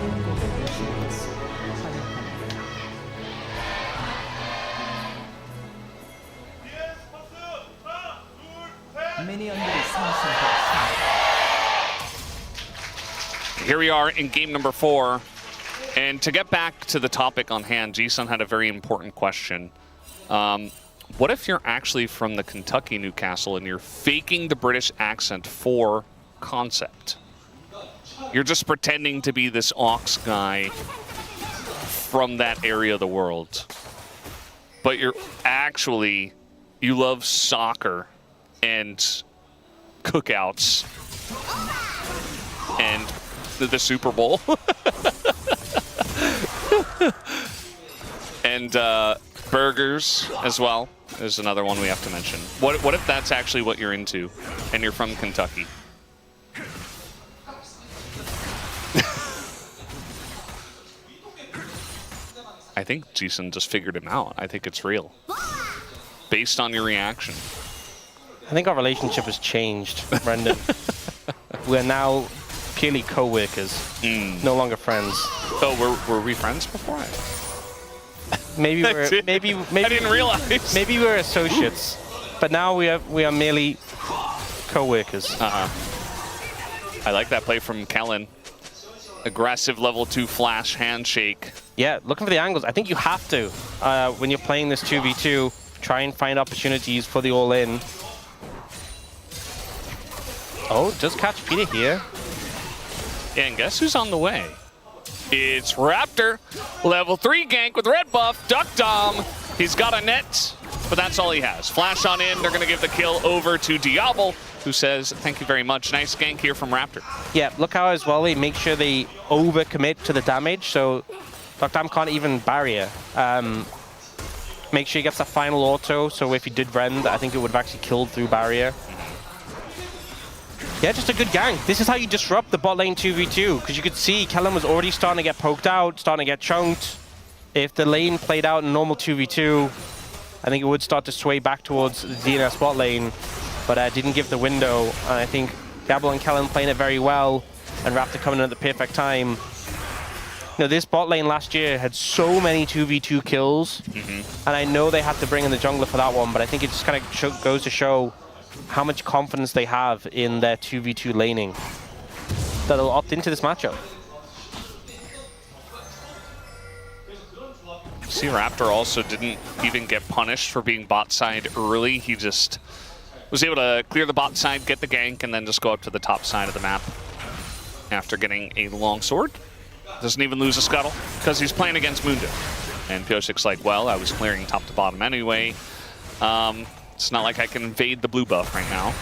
한국에 오신 것을 환영합니다. 미니언들이 상승되었습니다. Here we are in game number 4. And to get back to the topic on hand, Jisun had a very important question. What if you're actually from the Kentucky Newcastle and you're faking the British accent for concept? You're just pretending to be this Ox guy from that area of the world. But you're actually, you love soccer and cookouts and the Super Bowl. And burgers as well is another one we have to mention. What if that's actually what you're into and you're from Kentucky? I think Jisun just figured him out. I think it's real. Based on your reaction. I think our relationship has changed, Brendan. We're now purely co-workers, no longer friends. Oh, were we friends before? Maybe we're maybe I didn't realize. Maybe we're associates, but now we are merely co-workers. I like that play from Kellin. Aggressive level 2 flash handshake. Yeah, looking for the angles. I think you have to when you're playing this 2v2. Try and find opportunities for the all-in. Oh, does catch Peter here. Yeah, and guess who's on the way? It's Raptor. Level 3 gank with red buff. Deokdam. He's got a net, but that's all he has. Flash on in. They're going to give the kill over to Diable, who says, thank you very much. Nice gank here from Raptor. Yeah, look how as well they make sure they overcommit to the damage, so Deokdam can't even barrier. Make sure he gets that final auto, so if he did rend, I think it would have actually killed through barrier. Yeah, just a good gank. This is how you disrupt the bot lane 2v2, because you could see Kellin was already starting to get poked out, starting to get chunked. If the lane played out in normal 2v2, I think it would start to sway back towards the DNS bot lane, but didn't give the window. And I think Diable and Kellin playing it very well, and Raptor coming in at the perfect time. You know, this bot lane last year had so many 2v2 kills, and I know they had to bring in the jungler for that one, but I think it just kind of goes to show how much confidence they have in their 2v2 laning that they'll opt into this matchup. See, Raptor also didn't even get punished for being bot side early. He just was able to clear the bot side, get the gank, and then just go up to the top side of the map after getting a long sword. Doesn't even lose a scuttle because he's playing against Mundo. And Pyosik's like, well, I was clearing top to bottom anyway. It's not like I can invade the blue buff right now.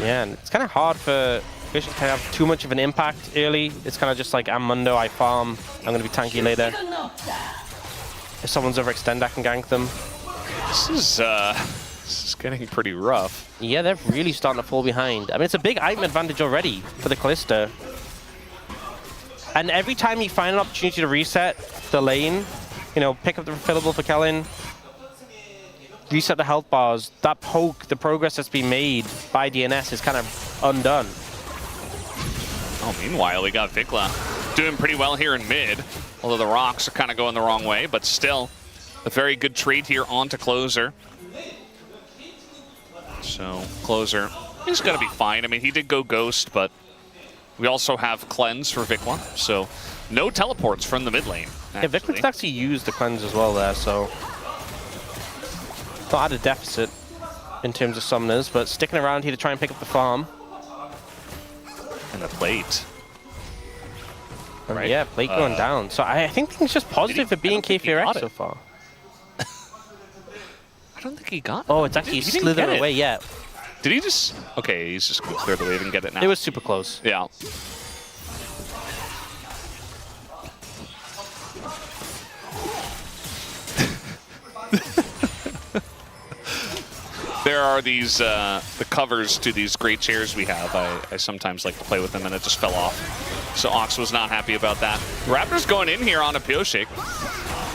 Yeah, and it's kind of hard for Pyosik's to have too much of an impact early. It's kind of just like, I'm Mundo, I farm, I'm going to be tanky later. If someone's overextend, I can gank them. This is getting pretty rough. Yeah, they're really starting to fall behind. I mean, it's a big item advantage already for the Kalista. And every time you find an opportunity to reset the lane, you know, pick up the refillable for Kellin, reset the health bars, that poke, the progress that's been made by DNS is kind of undone. Oh, meanwhile, we got Vicla doing pretty well here in mid, although the rocks are kind of going the wrong way, but still a very good trade here onto Clozer. So Clozer, he's going to be fine. I mean, he did go Ghost, but we also have Cleanse for Vicla, so no teleports from the mid lane. Yeah, Vicla could actually use the Cleanse as well there, so not at a deficit in terms of summoners, but sticking around here to try and pick up the farm. And the plate. Right. Yeah, plate going down. So I think things just positive for BNK FEARX so far. I don't think he got it. Oh, it's actually slithered away, yeah. Did he just... Okay, he's just going to clear the wave and get it now. It was super close. Yeah. There are these, the covers to these great chairs we have. I sometimes like to play with them, and it just fell off. So Ox was not happy about that. Raptor's going in here on a Pyosik.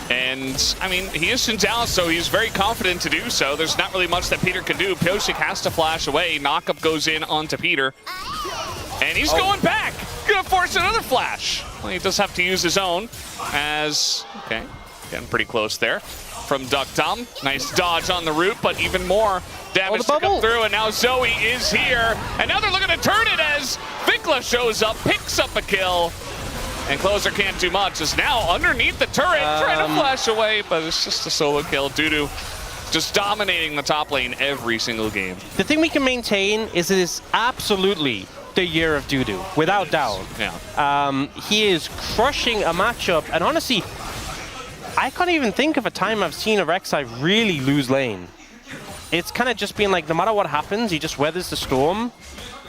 And, I mean, he is Xin Zhao, so he's very confident to do so. There's not really much that Peter can do. Pyosik has to flash away. Knockup goes in onto Peter. And he's going back. Gonna force another flash. Well, he does have to use his own as, okay, getting pretty close there. From deokdam, nice dodge on the route, but even more damage to come through. And now Zoe is here. And now they're looking to turn it as Vicla shows up, picks up a kill. And Clozer can't do much. Is now underneath the turret, trying to flash away, but it's just a solo kill. Dudu just dominating the top lane every single game. The thing we can maintain is it is absolutely the year of Dudu, without doubt. Yeah. He is crushing a matchup, and honestly, I can't even think of a time I've seen a Rek'Sai really lose lane. It's kind of just been like, no matter what happens, he just weathers the storm,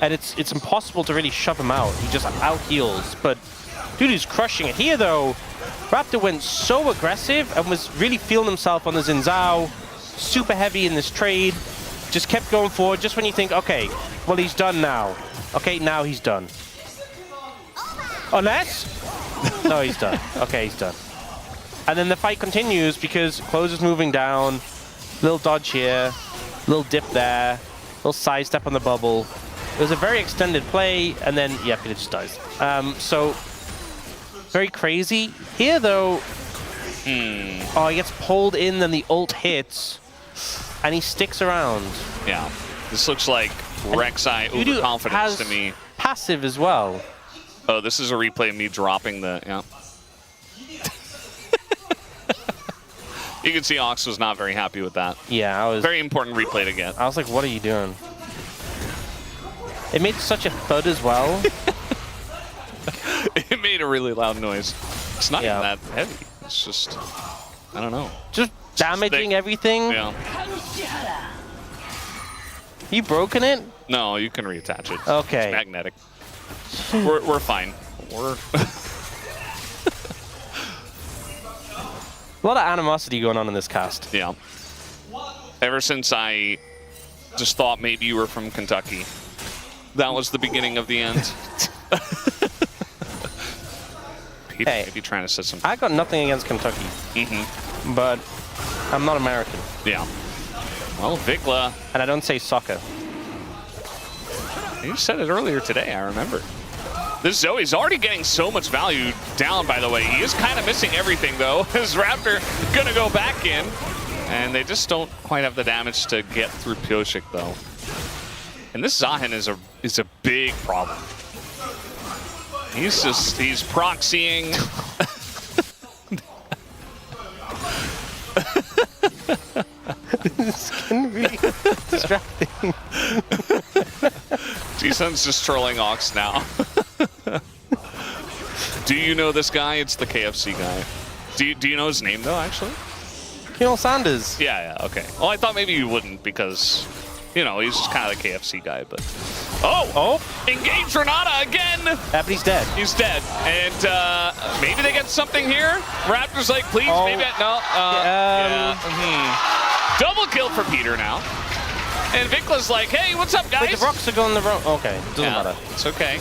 and it's impossible to really shove him out. He just out-heals, but Dudu's crushing it. Here, though, Raptor went so aggressive and was really feeling himself on the Xin Zhao, super heavy in this trade, just kept going forward just when you think, okay, well, he's done now. Okay, now he's done. Unless? No, he's done. Okay, he's done. And then the fight continues because Clozer's moving down, little dodge here, little dip there, little sidestep on the bubble. It was a very extended play, and then, yeah, Peter just dies. So, very crazy. Here, though, oh, he gets pulled in, then the ult hits, and he sticks around. Yeah, this looks like Rek'Sai overconfidence to me. Passive as well. Oh, this is a replay of me dropping the, yeah. You can see Ox was not very happy with that. Yeah, I was... Very important replay to get. I was like, what are you doing? It made such a thud as well. It made a really loud noise. It's not even that heavy. It's just, I don't know. Just damaging everything? Yeah. You broken it? No, you can reattach it. Okay. It's magnetic. We're fine. We're... A lot of animosity going on in this cast. Yeah. Ever since I just thought maybe you were from Kentucky. That was the beginning of the end. Peter, hey, maybe trying to set some... I got nothing against Kentucky. But I'm not American. Yeah. Well, Vicla... And I don't say soccer. You said it earlier today, I remember. This Zoe's already getting so much value down, by the way. He is kind of missing everything, though. As Raptor gonna go back in. And they just don't quite have the damage to get through Pyosik, though. And this Zahin is a big problem. He's proxying. This can be distracting. G-Sun's just trolling Ox now. Do you know this guy? It's the KFC guy. Do you know his name, though, actually? Colonel Sanders. Yeah, okay. Well, I thought maybe you wouldn't because, you know, he's just kind of the KFC guy, but... Oh! Engage Renata again! But he's dead. He's dead. And maybe they get something here? Raptor's like, please, maybe... No. Double kill for Peter now. And Vicla's like, hey, what's up, guys? Wait, the rocks are going the wrong... Okay, doesn't matter. It's okay.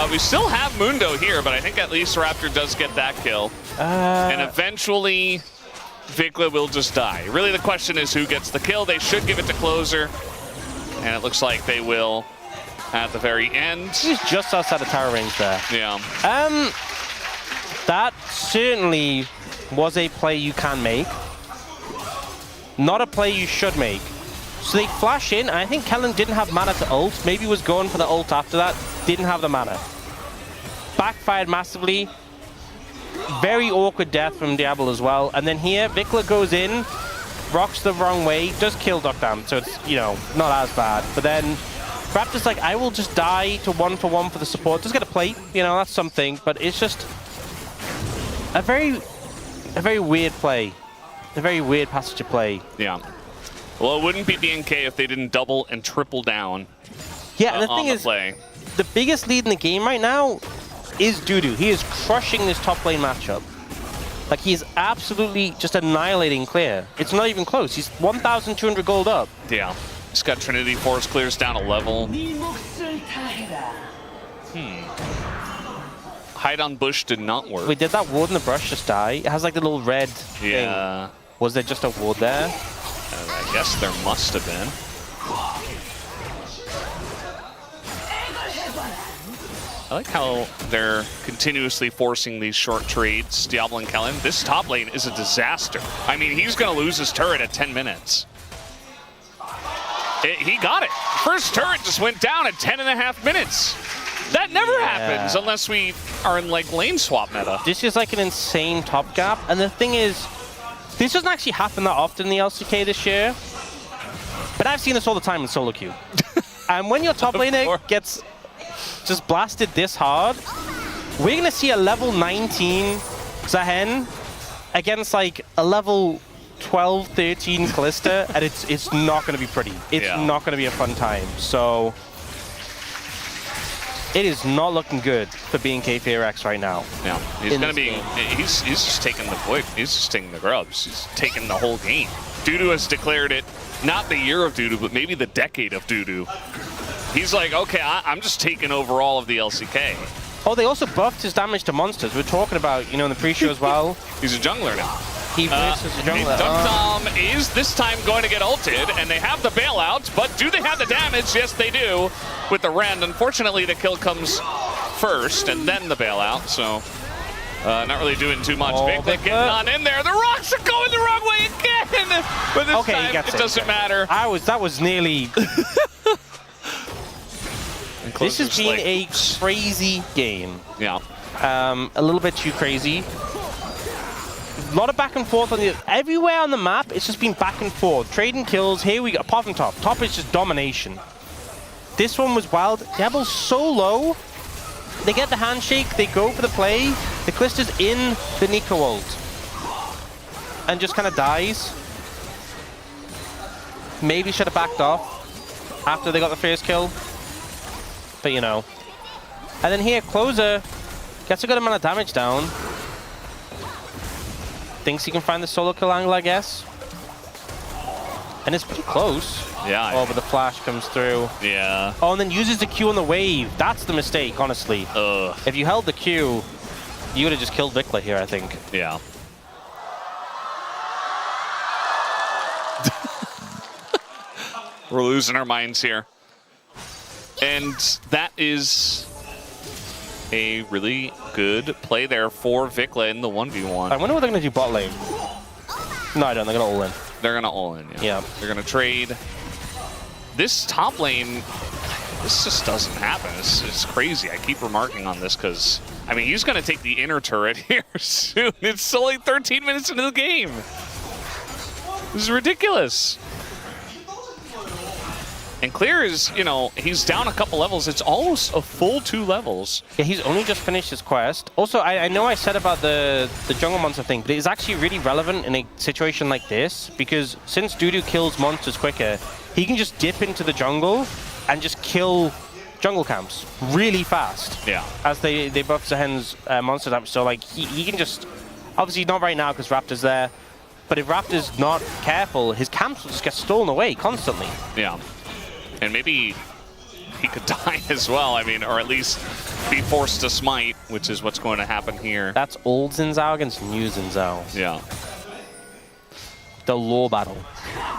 We still have Mundo here, but I think at least Raptor does get that kill. And eventually, Vicla will just die. Really, the question is who gets the kill. They should give it to Clozer. And it looks like they will at the very end. He's just outside of tower range there. Yeah. That certainly was a play you can make. Not a play you should make. So they flash in, and I think Kellin didn't have mana to ult. Maybe was going for the ult after that. Didn't have the mana. Backfired massively. Very awkward death from Diable as well. And then here, Vicla goes in, rocks the wrong way, does kill deokdam, so it's, you know, not as bad. But then Raptor's like, I will just die to 1-for-1 for the support. Does get a plate, you know, that's something. But it's just a very weird play. A very weird passage of play. Yeah. Well, it wouldn't be BNK if they didn't double and triple down. Yeah, and the thing is, the biggest lead in the game right now is Dudu. He is crushing this top lane matchup. Like, he's absolutely just annihilating Clear. It's not even close. He's 1,200 gold up. Yeah. He's got Trinity Force Clears down a level. Hide on bush did not work. Wait, did that ward in the brush just die? It has like the little red Yeah. thing. Was there just a ward there? I guess there must have been. I like how they're continuously forcing these short trades. Diable and Kellin. This top lane is a disaster. I mean, he's going to lose his turret at 10 minutes. He got it. First turret just went down at 10.5 minutes. That never happens unless we are in like lane swap meta. This is like an insane top gap. And the thing is, this doesn't actually happen that often in the LCK this year. But I've seen this all the time in solo queue. And when your top laner gets just blasted this hard, we're going to see a level 19 Zahen against like a level 12, 13 Callista, and it's not going to be pretty. It's not going to be a fun time. So it is not looking good for BNK FEARX right now. Yeah, he's going to be. He's just taking the void. He's just taking the grubs. He's taking the whole game. Dudu has declared it not the year of Dudu, but maybe the decade of Dudu. He's like, okay, I'm just taking over all of the LCK. Oh, they also buffed his damage to monsters. We're talking about, you know, in the pre-show as well. He's a jungler now. He plays as a jungler. Deokdam is this time going to get ulted, and they have the bailout, but do they have the damage? Yes, they do, with the Rend. Unfortunately, the kill comes first, and then the bailout, so not really doing too much. Vicla getting on in there. The rocks are going the wrong way again, but this time it doesn't matter. That was nearly... This has been a crazy game. Yeah. A little bit too crazy. A lot of back and forth on the everywhere on the map. It's just been back and forth, trading kills. Here we go. Apart from top, top is just domination. This one was wild. Diable's so low. They get the handshake. They go for the play. The Callista's in the Nico ult and just kind of dies. Maybe should have backed off after they got the first kill. But, you know. And then here, Clozer gets a good amount of damage down. Thinks he can find the solo kill angle, I guess. And it's pretty close. Yeah. Oh, but the flash comes through. Yeah. Oh, and then uses the Q on the wave. That's the mistake, honestly. If you held the Q, you would have just killed Vicla here, I think. Yeah. We're losing our minds here. And that is a really good play there for Vicla in the 1v1. I wonder what they're going to do bot lane. No, I don't. They're going to all in. They're going to all in, yeah. They're going to trade. This top lane, this just doesn't happen. It's crazy. I keep remarking on this because, I mean, he's going to take the inner turret here soon. It's only 13 minutes into the game. This is ridiculous. And Clear is, you know, he's down a couple levels. It's almost a full 2 levels. Yeah, he's only just finished his quest. Also, I know I said about the jungle monster thing, but it's actually really relevant in a situation like this, because since Dudu kills monsters quicker, he can just dip into the jungle and just kill jungle camps really fast. Yeah. As they buff Zahen's monster damage. So, like, he can just... Obviously, not right now because Raptor's there, but if Raptor's not careful, his camps will just get stolen away constantly. Yeah. And maybe he could die as well, I mean, or at least be forced to smite, which is what's going to happen here. That's old Xin Zhao against new Xin Zhao. Yeah. The lore battle.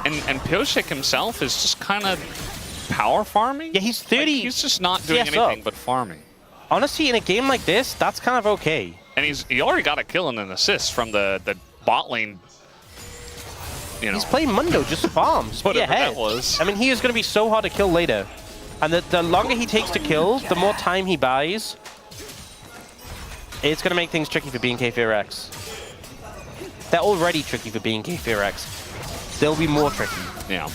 And Pyosik himself is just kind of power farming? Yeah, he's 30. Like, he's just not doing anything but farming. Honestly, in a game like this, that's kind of okay. And he already got a kill and an assist from the bot lane. You know, he's playing Mundo, just farms. Whatever that was. I mean, he is going to be so hard to kill later. And the longer he takes to kill, the more time he buys. It's going to make things tricky for BNK FEARX. They're already tricky for BNK FEARX. They'll be more tricky. Yeah.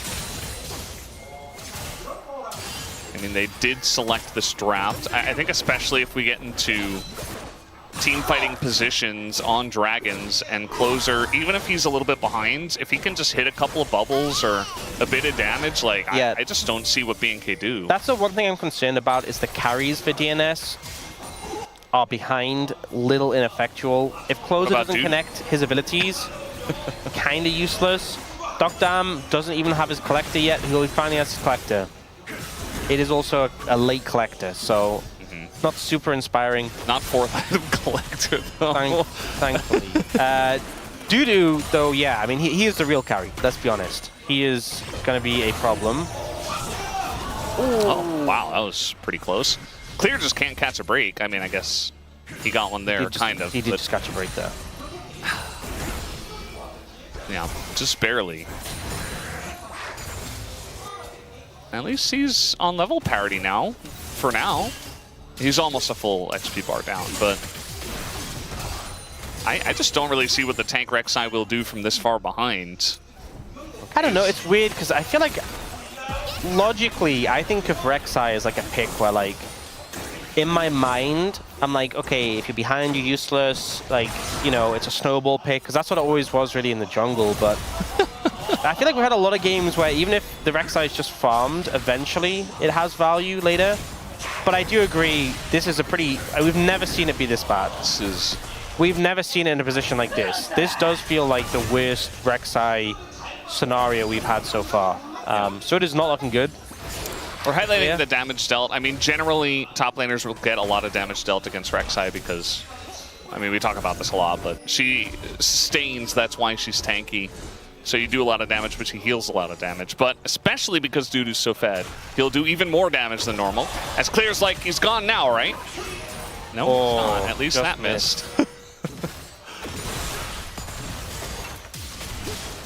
I mean, they did select this draft. I think especially if we get into team fighting positions on Dragons and Clozer, even if he's a little bit behind, if he can just hit a couple of bubbles or a bit of damage, like, yeah. I just don't see what BNK do. That's the one thing I'm concerned about is the carries for DNS are behind, little ineffectual. If Clozer doesn't connect his abilities, kind of useless. Deokdam doesn't even have his collector yet. He finally has his collector. It is also a late collector, so Not super inspiring. Not fourth item collector, though. Thankfully. Dudu, though, yeah, I mean, he is the real carry, let's be honest. He is going to be a problem. Oh, wow, that was pretty close. Clear just can't catch a break. I mean, I guess he got one there, kind of. He did just catch a break there. Yeah, just barely. At least he's on level parity now, for now. He's almost a full XP bar down, but I just don't really see what the tank Rek'Sai will do from this far behind. I don't know, it's weird, because I feel like, logically, I think of Rek'Sai as like a pick where, like, in my mind, I'm like, okay, if you're behind, you're useless. Like, you know, it's a snowball pick, because that's what it always was really in the jungle, but I feel like we've had a lot of games where even if the Rek'Sai is just farmed, eventually it has value later. But I do agree, this is a pretty... We've never seen it be this bad. We've never seen it in a position like this. This does feel like the worst Rek'Sai scenario we've had so far. So it is not looking good. We're highlighting the damage dealt. I mean, generally, top laners will get a lot of damage dealt against Rek'Sai because, I mean, we talk about this a lot, but she sustains, that's why she's tanky. So you do a lot of damage, but she heals a lot of damage. But especially because Dudu's so fed, he'll do even more damage than normal. As Clear's like, he's gone now, right? No, he's not. At least that missed.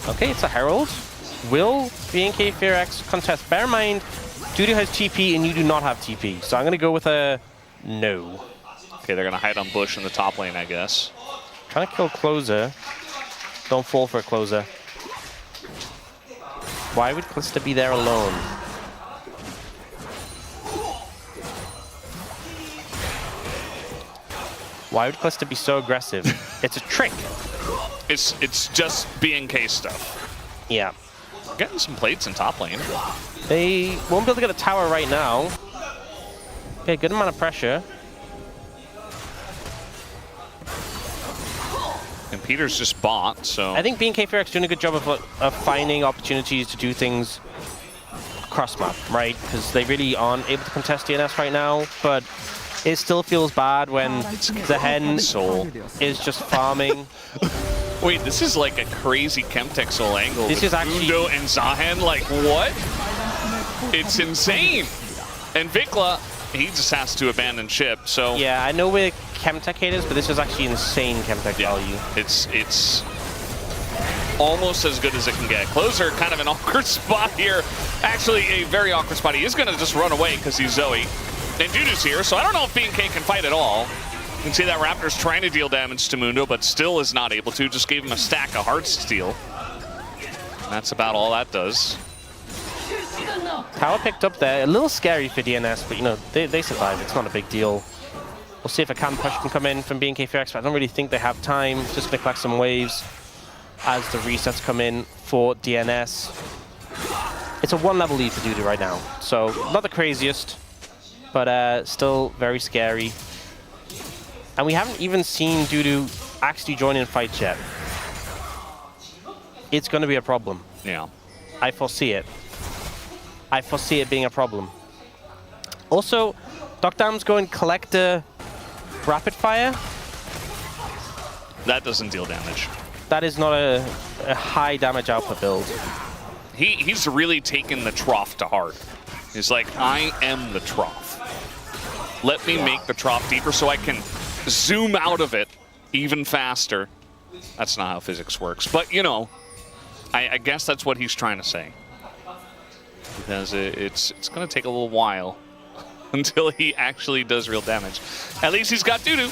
Okay, it's a Herald. Will BNK FEARX contest? Bear in mind, Dudu has TP and you do not have TP. So I'm going to go with a no. Okay, they're going to hide on bush in the top lane, I guess. Trying to kill Clozer. Don't fall for a Clozer. Why would Kalista be there alone? Why would Kalista be so aggressive? It's a trick. It's just BNK stuff. Yeah. Getting some plates in top lane. They won't be able to get a tower right now. Okay, good amount of pressure. And Peter's just bought, so... I think BNK FEARX doing a good job of finding opportunities to do things cross map, right? Because they really aren't able to contest DNS right now, but it still feels bad when the hen is just farming. Wait, this is like a crazy Chemtech Soul angle. This is actually... Mundo and Zahen, like, what? It's insane! And Vicla, he just has to abandon ship, so... Yeah, I know where Chemtech hate is, but this is actually insane Chemtech value. It's almost as good as it can get. Clozer, kind of an awkward spot here. Actually, a very awkward spot. He is going to just run away because he's Zoe. And Dudu's here, so I don't know if BNK can fight at all. You can see that Raptor's trying to deal damage to Mundo, but still is not able to. Just gave him a stack of Heartsteel. That's about all that does. Tower picked up there. A little scary for DNS, but, you know, they survive. It's not a big deal. We'll see if a can push can come in from BNK FEARX, but I don't really think they have time. Just going to collect some waves as the resets come in for DNS. It's a one-level lead for Dudu right now, so not the craziest, but still very scary. And we haven't even seen Dudu actually join in fights yet. It's going to be a problem. Yeah. I foresee it. I foresee it being a problem. Also, deokdam's going Collector Rapid Fire. That doesn't deal damage. That is not a high damage output build. He's really taken the trough to heart. He's like, I am the trough. Let me make the trough deeper so I can zoom out of it even faster. That's not how physics works. But, you know, I guess that's what he's trying to say. Because it's going to take a little while until he actually does real damage. At least he's got Dudu.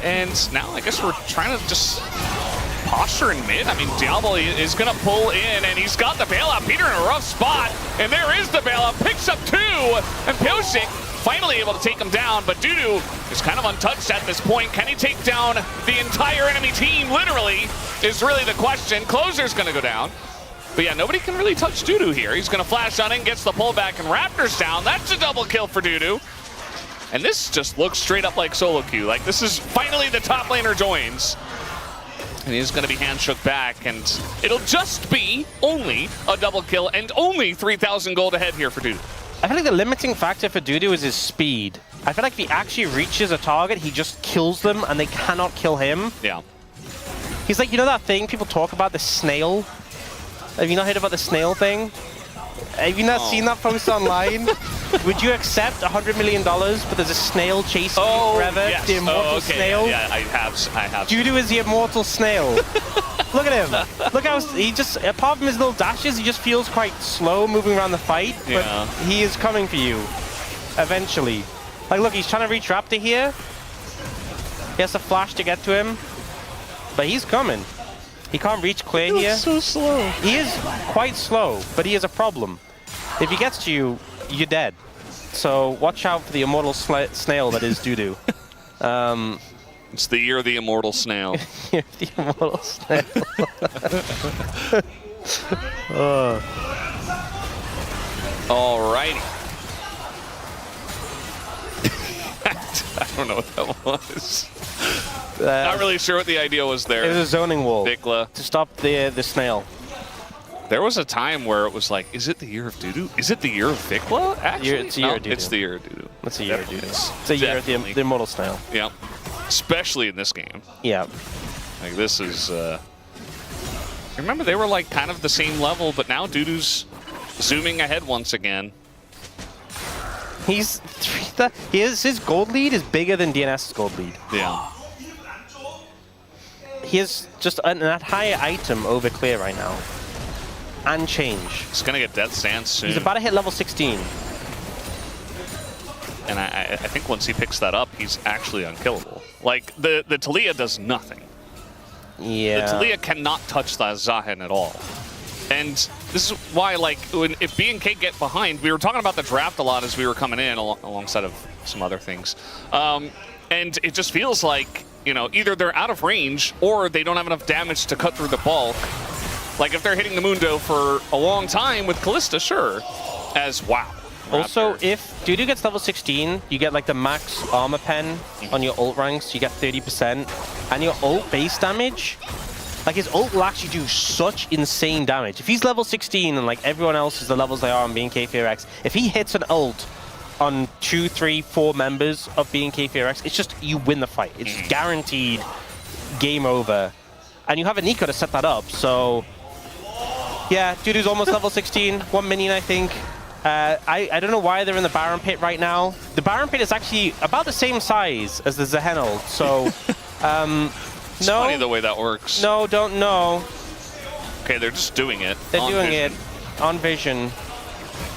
And now I guess we're trying to just posture in mid. I mean, Diable is going to pull in, and he's got the bailout. Peter in a rough spot, and there is the bailout. Picks up 2, and Pyosik finally able to take him down, but Dudu is kind of untouched at this point. Can he take down the entire enemy team, literally, is really the question. Clozer's going to go down. But yeah, nobody can really touch Dudu here. He's going to flash on in, gets the pullback, and Raptor's down. That's a double kill for Dudu. And this just looks straight up like solo queue. Like, this is finally the top laner joins. And he's going to be handshook back, and it'll just be only a double kill and only 3,000 gold ahead here for Dudu. I feel like the limiting factor for Dudu is his speed. I feel like if he actually reaches a target, he just kills them and they cannot kill him. Yeah. He's like, you know that thing people talk about, the snail? Have you not heard about the snail thing? Have you not seen that posted online? Would you accept $100 million, but there's a snail chasing you forever? Yes. The immortal snail? Yeah, I have. Dudu is the immortal snail. Look at him. Look how he just, apart from his little dashes, he just feels quite slow moving around the fight. But he is coming for you, eventually. Like, look, he's trying to reach Raptor here. He has to flash to get to him. But he's coming. He can't reach Clear here. He's so slow. He is quite slow, but he is a problem. If he gets to you, you're dead. So watch out for the immortal snail that is Dudu. It's the year of the immortal snail. The immortal snail. Alrighty. I don't know what that was. Not really sure what the idea was there. It was a zoning wall Vicla. to stop the snail. There was a time where it was like, is it the year of Dudu? Is it the year of Vicla? Actually, It's the year of Dudu. It's the year of Dudu. It's the year of Definitely. Dudu. It's the year of the immortal snail. Yeah. Especially in this game. Yeah. Like, this is... Remember, they were like kind of the same level, but now Dudu's zooming ahead once again. His gold lead is bigger than DNS's gold lead. Yeah. He has just an higher item over Clear right now. And change. He's going to get Death Stance soon. He's about to hit level 16. And I think once he picks that up, he's actually unkillable. Like, the Taliyah does nothing. Yeah. The Taliyah cannot touch the Zahen at all. And this is why, like, if BNK get behind, we were talking about the draft a lot as we were coming in, alongside of some other things. And it just feels like, you know, either they're out of range or they don't have enough damage to cut through the bulk. Like, if they're hitting the Mundo for a long time with Kalista, sure. As wow. Also, Raptor. if Dudu gets level 16, you get like the max armor pen on your ult ranks, you get 30%. And your ult base damage, like his ult will actually do such insane damage. If he's level 16 and like everyone else is the levels they are on BNK FEARX, if he hits an ult on 2, 3, 4 members of BNK FEARX, it's just, you win the fight. It's guaranteed game over. And you have a Nico to set that up, so... Yeah, Dudu's almost level 16, 1 minion I think. I don't know why they're in the Baron Pit right now. The Baron Pit is actually about the same size as the Zahen ult, so... It's no, funny the way that works. no, don't know. Okay, they're just doing it. They're doing vision. it on vision.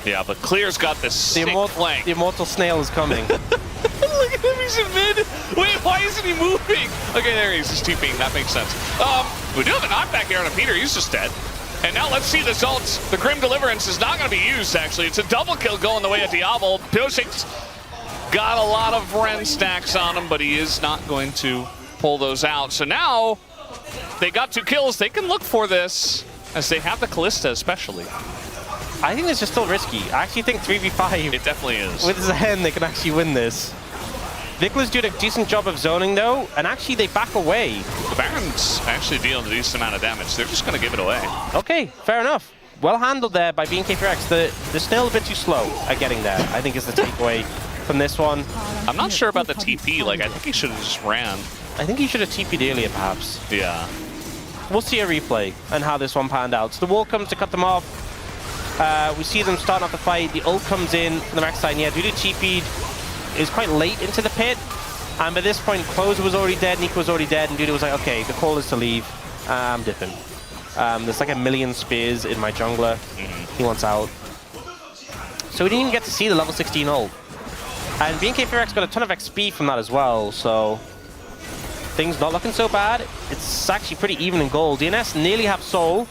Yeah, but Clear's got this sick flank. The immortal snail is coming. Look at him, he's in mid. Wait, why isn't he moving? Okay, there he is, he's TPing, that makes sense. We do have a knockback here on a Peter, he's just dead. And now let's see this ult. The Grim Deliverance is not going to be used, actually. It's a double kill going the way of Diable. Pyosik's got a lot of Ren stacks on him, but he is not going to pull those out. So now they got 2 kills. They can look for this, as they have the Kalista especially. I think this is still risky. I actually think 3v5. It definitely is. With Zahen, they can actually win this. Vicla's doing a decent job of zoning though, and actually they back away. The Baron's actually dealing a decent amount of damage. They're just going to give it away. Okay, fair enough. Well handled there by BNK FEARX. They're still a bit too slow at getting there, I think is the takeaway from this one. I'm not sure about the TP. Like, I think he should have just ran. I think he should have TP'd earlier, perhaps. Yeah. We'll see a replay and how this one panned out. So the wall comes to cut them off. We see them starting off the fight. The ult comes in from the back side. Yeah, Dudu TP'd. Is quite late into the pit. And by this point, Clozer was already dead, Nico was already dead, and Dudu was like, okay, the call is to leave. I'm dipping. There's like a million spears in my jungler. He wants out. So we didn't even get to see the level 16 ult. And BNK FEARX got a ton of XP from that as well, so things not looking so bad. It's actually pretty even in gold. DNS nearly have soul,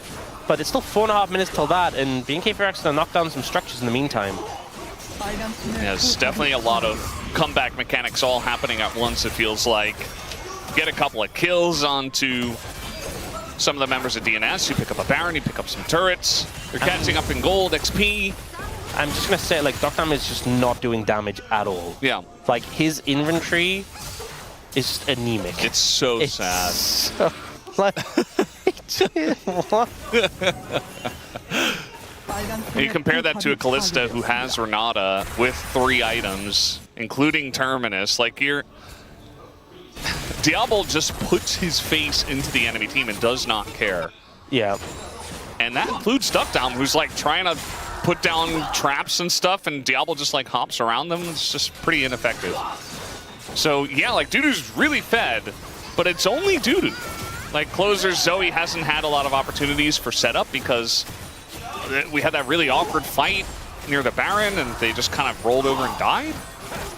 but it's still 4.5 minutes till that, and BNK FEARX gonna knock down some structures in the meantime. Yeah, there's definitely a lot of comeback mechanics all happening at once, it feels like. Get a couple of kills onto some of the members of DNS. You pick up a Baron, you pick up some turrets. You're catching up in gold, XP. I'm just going to say, like, deokdam is just not doing damage at all. Yeah. Like, his inventory is just anemic. It's so sad. So, like, what? You compare that to a Kalista who has Renata with 3 items, including Terminus. Like, Diable just puts his face into the enemy team and does not care. Yeah. And that includes deokdam, who's like trying to put down traps and stuff, and Diable just like hops around them. It's just pretty ineffective. So yeah, like Dudu's really fed, but it's only Dudu. Like Clozer's Zoe hasn't had a lot of opportunities for setup because we had that really awkward fight near the Baron and they just kind of rolled over and died.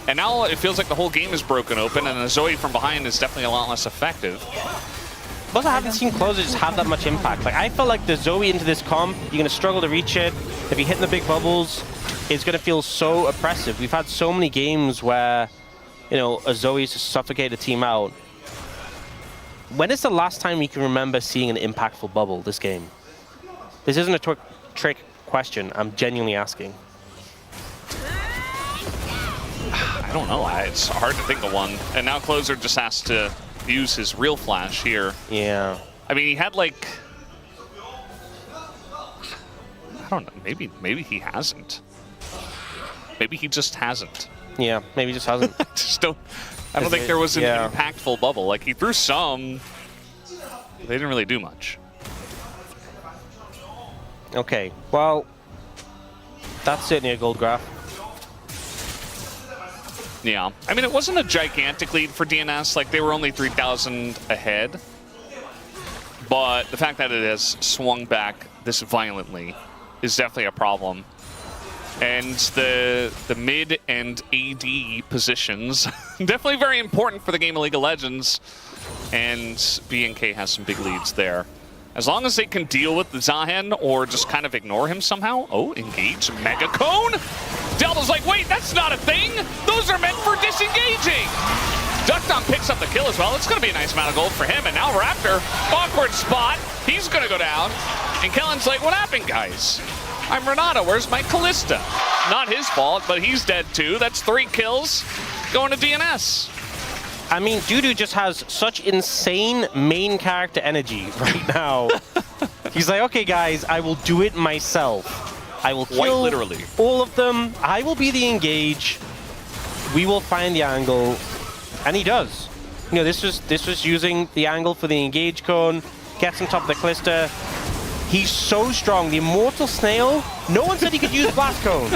And now it feels like the whole game is broken open and the Zoe from behind is definitely a lot less effective. Plus, I haven't seen Clozer just have that much impact. Like, I felt like the Zoe into this comp, you're going to struggle to reach it. If you hit in the big bubbles, it's going to feel so oppressive. We've had so many games where, you know, a Zoe is to suffocate a team out. When is the last time you can remember seeing an impactful bubble this game? This isn't a trick question. I'm genuinely asking. I don't know. It's hard to think of one. And now Clozer just has to use his real flash here. Yeah. I mean, he had like, I don't know, maybe he hasn't. Maybe he just hasn't. Yeah, maybe he just hasn't. I don't think there was an impactful bubble. Like, he threw some, they didn't really do much. Okay, well, that's certainly a gold graph. Yeah, I mean, it wasn't a gigantic lead for DNS. Like, they were only 3,000 ahead. But the fact that it has swung back this violently is definitely a problem. And the mid and AD positions, definitely very important for the game of League of Legends. And BNK has some big leads there. As long as they can deal with the Zahen or just kind of ignore him somehow. Oh, engage, Mega Cone. Diable's like, wait, that's not a thing. Those are meant for disengaging. deokdam picks up the kill as well. It's going to be a nice amount of gold for him. And now Raptor, awkward spot. He's going to go down. And Kellin's like, what happened, guys? I'm Renata. Where's my Kalista? Not his fault, but he's dead too. That's 3 kills going to DNS. I mean, Dudu just has such insane main character energy right now. He's like, okay, guys, I will do it myself. I will kill literally all of them. I will be the engage. We will find the angle. And he does. You know, this was using the angle for the engage cone. Gets on top of the Kalista. He's so strong. The Immortal Snail, no one said he could use blast cones.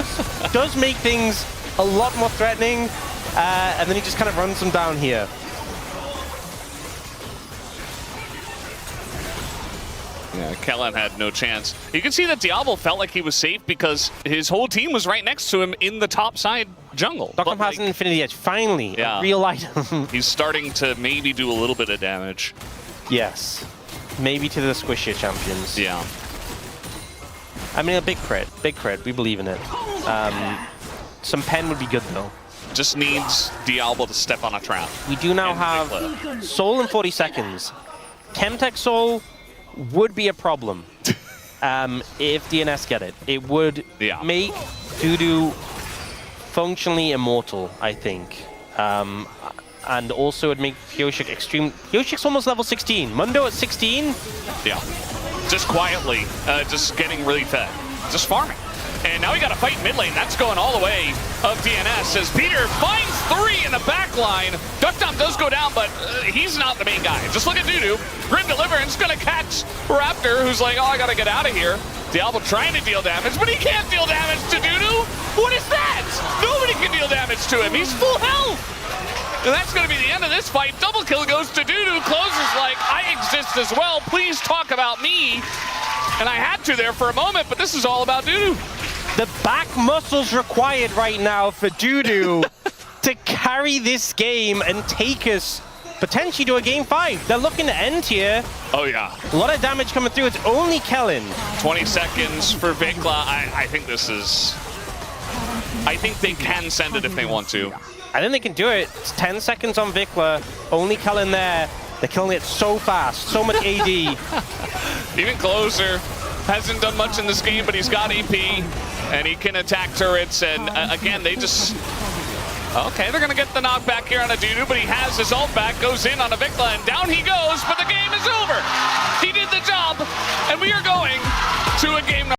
Does make things a lot more threatening. And then he just kind of runs them down here. Yeah, Kellin had no chance. You can see that Diable felt like he was safe because his whole team was right next to him in the top side jungle. deokdam has an Infinity Edge, finally, a real item. He's starting to maybe do a little bit of damage. Yes, maybe to the squishier champions. Yeah. I mean, a big crit, we believe in it. Some pen would be good though. Just needs Diable to step on a trap. We do now have Soul in 40 seconds. Chemtech Soul would be a problem if DNS get it. It would make Dudu functionally immortal, I think. And also it would make Pyosik extreme. Pyosik's almost level 16. Mundo at 16? Yeah. Just quietly, just getting really fed. Just farming. And now we got a fight mid lane. That's going all the way of DNS as Peter finds 3 in the back line. deokdam does go down, but he's not the main guy. Just look at Dudu. Grim Deliverance going to catch Raptor, who's like, oh, I got to get out of here. Diable trying to deal damage, but he can't deal damage to Dudu. What is that? Nobody can deal damage to him. He's full health. And that's going to be the end of this fight. Double kill goes to Dudu. Clozer's like, I exist as well. Please talk about me. And I had to there for a moment, but this is all about Dudu. The back muscles required right now for Dudu to carry this game and take us potentially to a game 5. They're looking to end here. Oh, yeah. A lot of damage coming through. It's only Kellin. 20 seconds for Vicla. I think this is... I think they can send it if they want to. I think they can do it. It's 10 seconds on Vicla. Only Kellin there. They're killing it so fast. So much AD. Even Clozer hasn't done much in this game, but he's got AP. And he can attack turrets. And again, they just... Okay, they're going to get the knockback here on a Dudu, but he has his ult back, goes in on a Vicla, and down he goes, but the game is over. He did the job, and we are going to a game